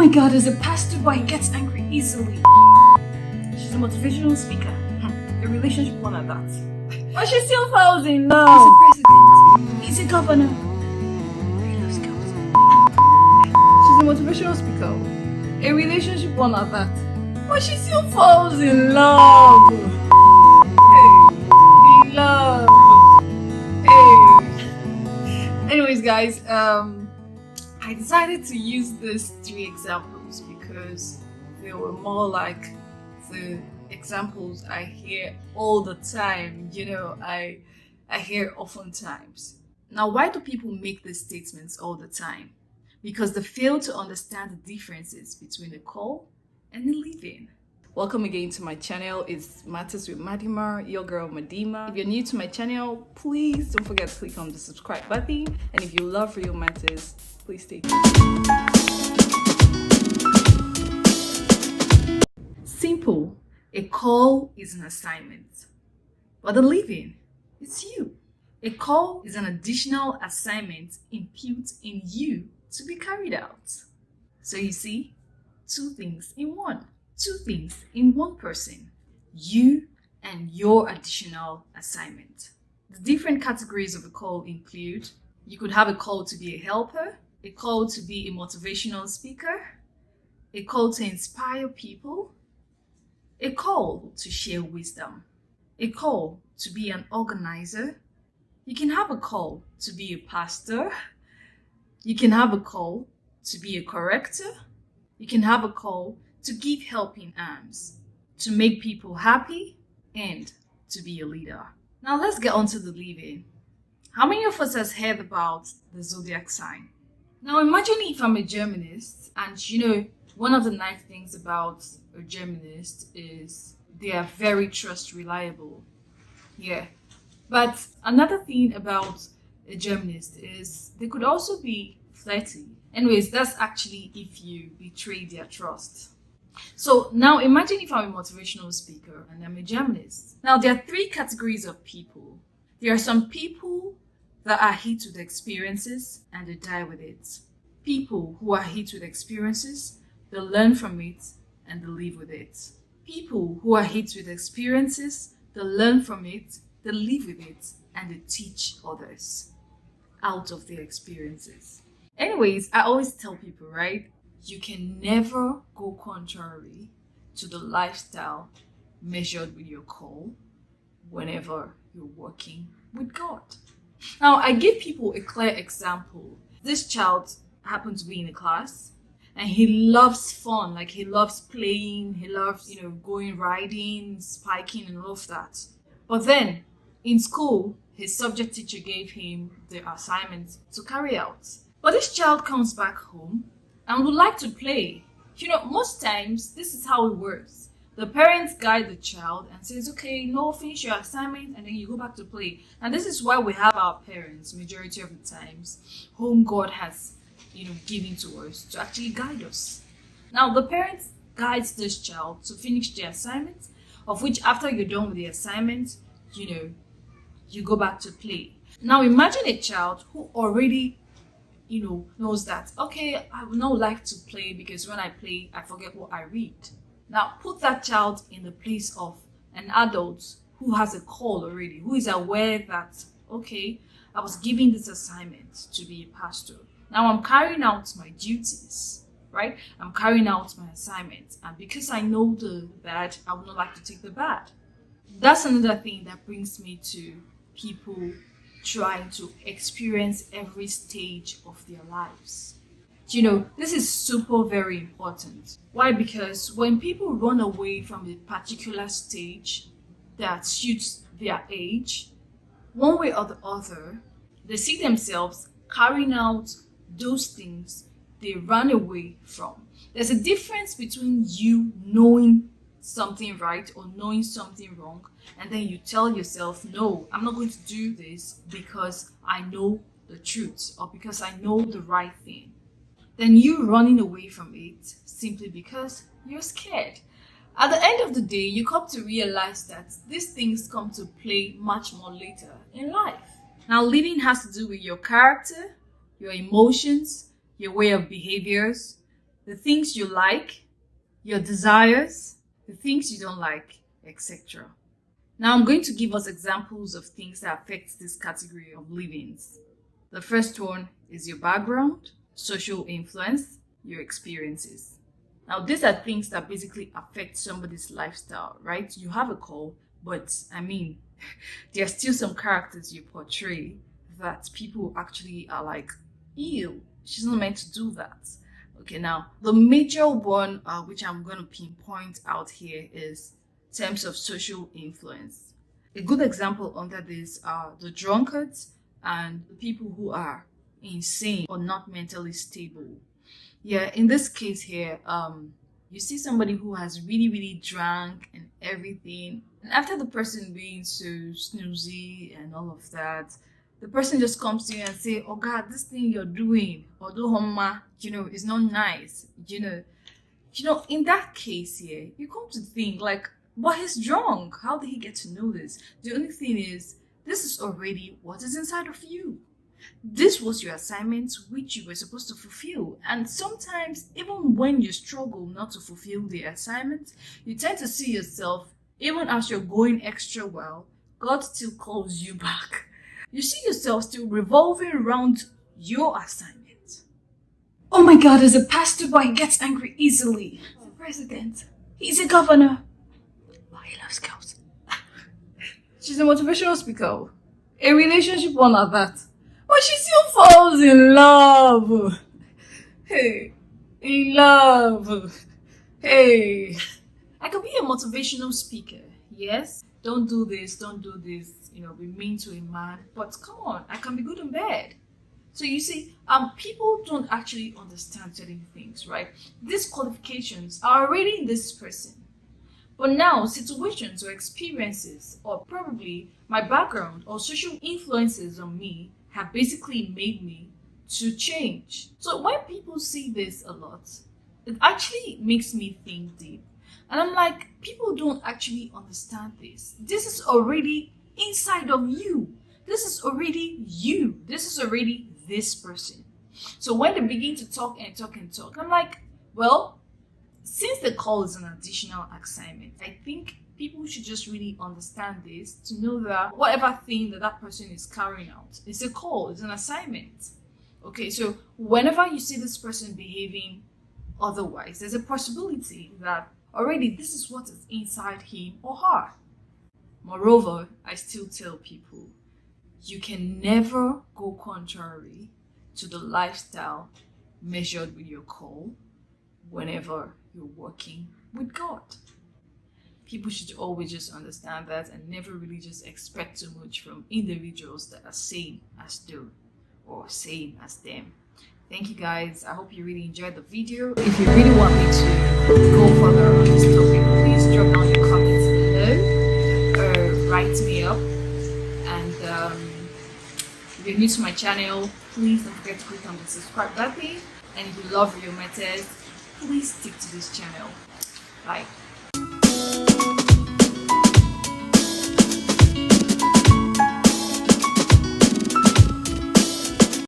my god, as a pastor boy gets angry easily. She's a motivational speaker. A relationship one at that. But she still falls in love. He's a president. He's a governor. He loves girls. She's a motivational speaker. A relationship one at that. But she still falls in love. In love. Hey. Anyways, guys, I decided to use these 3 examples because they were more like the examples I hear all the time. I hear oftentimes. Now, why do people make these statements all the time? Because they fail to understand the differences between a call and a leave-in. Welcome again to my channel. It's Matters with Madima, your girl Madima. If you're new to my channel, please don't forget to click on the subscribe button. And if you love real matters, please stay tuned. Simple. A call is an assignment, but a leave-in, it's you. A call is an additional assignment input in you to be carried out. So you see, 2 things in one. 2 things in one person, you and your additional assignment. The different categories of a call include, you could have a call to be a helper, a call to be a motivational speaker, a call to inspire people, a call to share wisdom, a call to be an organizer. You can have a call to be a pastor. You can have a call to be a corrector. You can have a call to give helping arms, to make people happy, and to be a leader. Now let's get on to the leave-in. How many of us has heard about the zodiac sign? Now imagine if I'm a Geminist, and one of the nice things about a Geminist is they are very reliable. Yeah. But another thing about a Geminist is they could also be flirty. Anyways, that's actually if you betray their trust. So now imagine if I'm a motivational speaker and I'm a Geminist. Now there are 3 categories of people. There are some people that are hit with experiences and they die with it. People who are hit with experiences, they learn from it and they live with it. People who are hit with experiences, they learn from it, they live with it, and they teach others out of their experiences. Anyways, I always tell people, right? You can never go contrary to the lifestyle measured with your call whenever you're working with God. Now, I give people a clear example. This child happens to be in a class and he loves fun, like he loves playing, he loves, going riding, spiking and all of that. But then in school, his subject teacher gave him the assignment to carry out. But this child comes back home and would like to play. Most times this is how it works. The parents guide the child and says, okay, no, finish your assignment and then you go back to play. And this is why we have our parents, majority of the times, whom God has, given to us to actually guide us. Now, the parents guides this child to finish the assignment, of which after you're done with the assignment, you go back to play. Now, imagine a child who already knows that, okay, I would not like to play because when I play, I forget what I read. Now, put that child in the place of an adult who has a call already, who is aware that, okay, I was given this assignment to be a pastor. Now I'm carrying out my duties, right? I'm carrying out my assignment. And because I know the bad, I would not like to take the bad. That's another thing that brings me to people trying to experience every stage of their lives. This is super very important. Why? Because when people run away from a particular stage that suits their age, one way or the other, they see themselves carrying out those things they run away from. There's a difference between you knowing something right or knowing something wrong, and then you tell yourself, no, I'm not going to do this because I know the truth or because I know the right thing. Then you running away from it simply because you're scared. At the end of the day, you come to realize that these things come to play much more later in life. Now, living has to do with your character, your emotions, your way of behaviors, the things you like, your desires, the things you don't like, etc. Now I'm going to give us examples of things that affect this category of livings. The first one is your background, social influence, your experiences. Now these are things that basically affect somebody's lifestyle, right? You have a call, but there are still some characters you portray that people actually are like, ew, she's not meant to do that. Okay, now the major one which I'm going to pinpoint out here is terms of social influence. A good example under this are the drunkards and the people who are insane or not mentally stable. Yeah, in this case here, you see somebody who has really drank and everything, and after the person being so snoozy and all of that, the person just comes to you and say, oh God, this thing you're doing, although homma, is not nice. In that case here, you come to think like, but he's drunk. How did he get to know this? The only thing is, this is already what is inside of you. This was your assignment which you were supposed to fulfill. And sometimes, even when you struggle not to fulfill the assignment, you tend to see yourself, even as you're going extra well, God still calls you back. You see yourself still revolving around your assignment. Oh my God, as a pastor, but he gets angry easily. He's a president. He's a governor. Oh, he loves girls. She's a motivational speaker. A relationship one at that. But she still falls in love. Hey, in love. Hey. I could be a motivational speaker, yes? Don't do this, be mean to a man. But come on, I can be good in bed. So you see, people don't actually understand certain things, right? These qualifications are already in this person. But now, situations or experiences, or probably my background or social influences on me have basically made me to change. So when people see this a lot, it actually makes me think deep. And I'm like, people don't actually understand this. This is already inside of you. This is already you. This is already this person. So when they begin to talk, I'm like, well, since the call is an additional assignment, I think people should just really understand this to know that whatever thing that person is carrying out, it's a call, it's an assignment. Okay, so whenever you see this person behaving otherwise, there's a possibility that already this is what is inside him or her. Moreover, I still tell people, you can never go contrary to the lifestyle measured with your call whenever you're working with God. People should always just understand that and never really just expect too much from individuals that are same as them or same as them. Thank you guys. I hope you really enjoyed the video. If you really want me to go further on this topic, please drop down your comments below or write me up. And if you're new to my channel, please don't forget to click on the subscribe button. And if you love real methods, please stick to this channel. Bye.